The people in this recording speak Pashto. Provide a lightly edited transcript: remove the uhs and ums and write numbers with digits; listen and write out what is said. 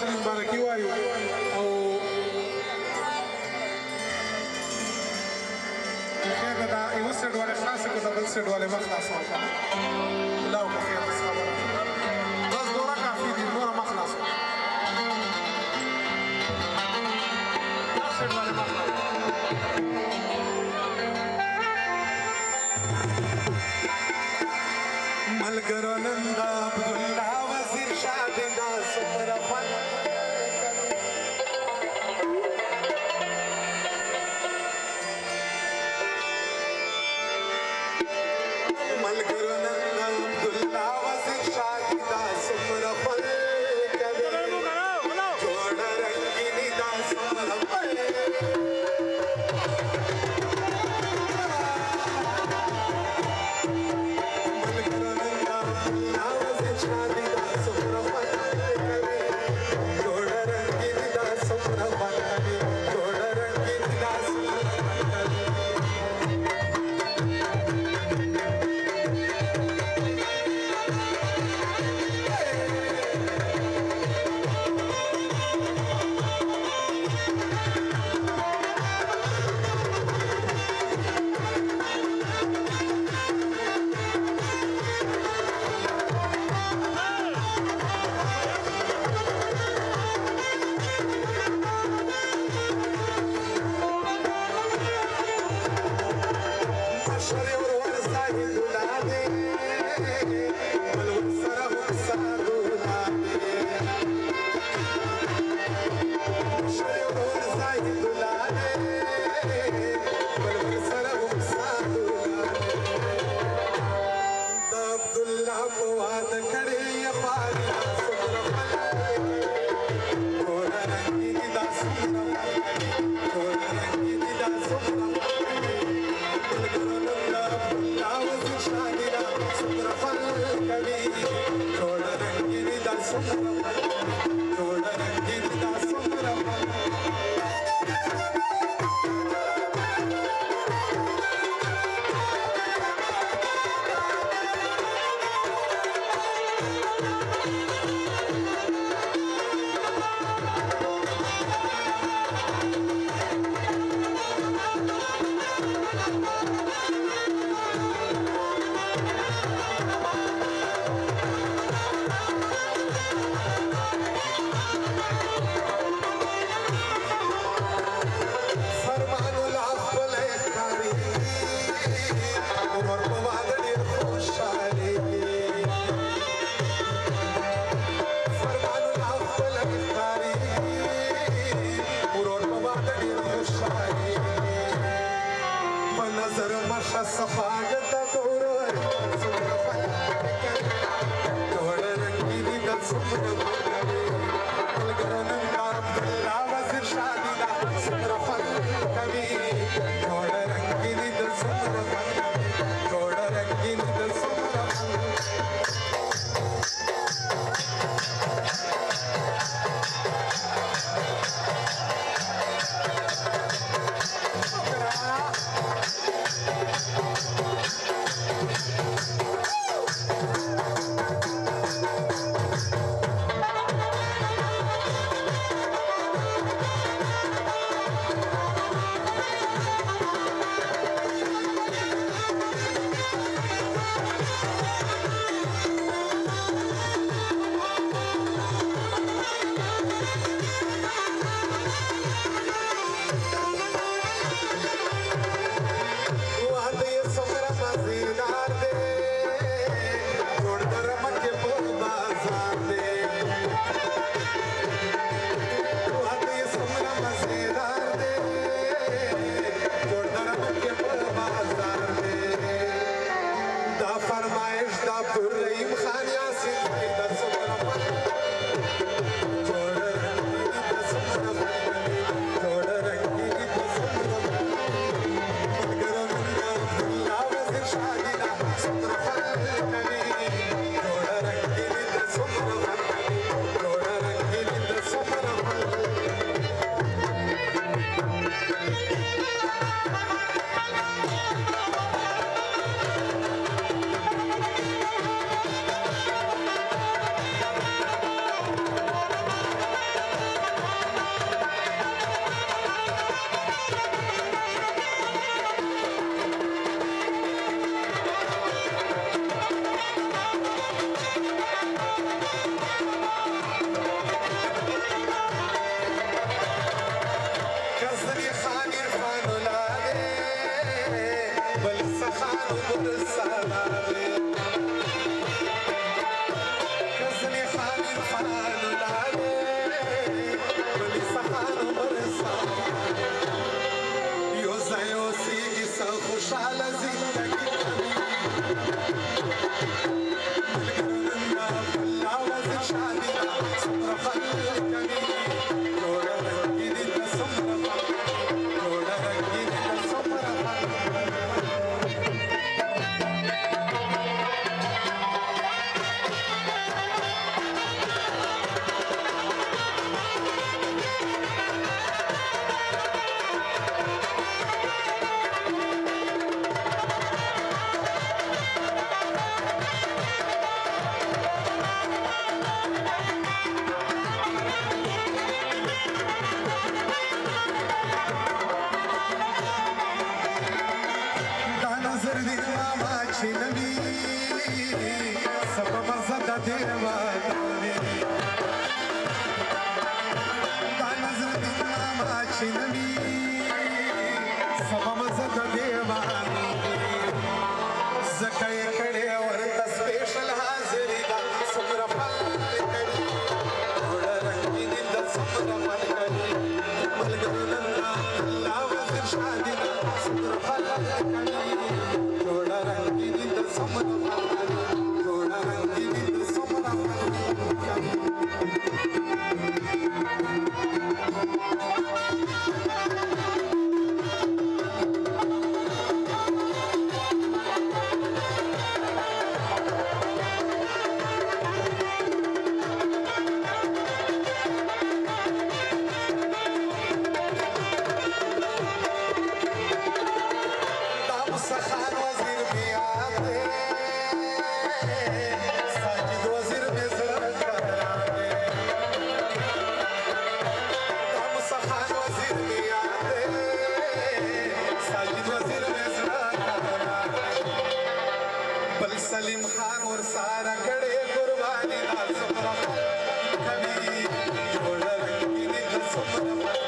مبارکي وایو او خیر ده دا یو سیډ والے خلاصه کړو د بل سیډ والے مه خلاصه الله په خیر بس خبره بس دوره کافي دي نوره مه خلاصه دا سیډ والے مه خلاصه ملګرو نن د عبدالله وزیر شادي دا څومره خوند ملګرو نن د عبدالله وزیر شادي دا څومره خوند کوي جوړه رنګیني دا څومره خوند देवा नजर नामाची नवी सममजत देवा जकाय कडेवर स्पेशल हाजरी समोर पालकडी थोड रंगीन समोर पालकडी मलगुलंना लावत शादीला समोर पालकडी थोड रंगीन समोर पालकडी थोड रंगीन समोर पालकडी सलीम खान और सारा कड़े कुर्बानी दा सुमरा कभी जोड़ा रंगीन सुमरा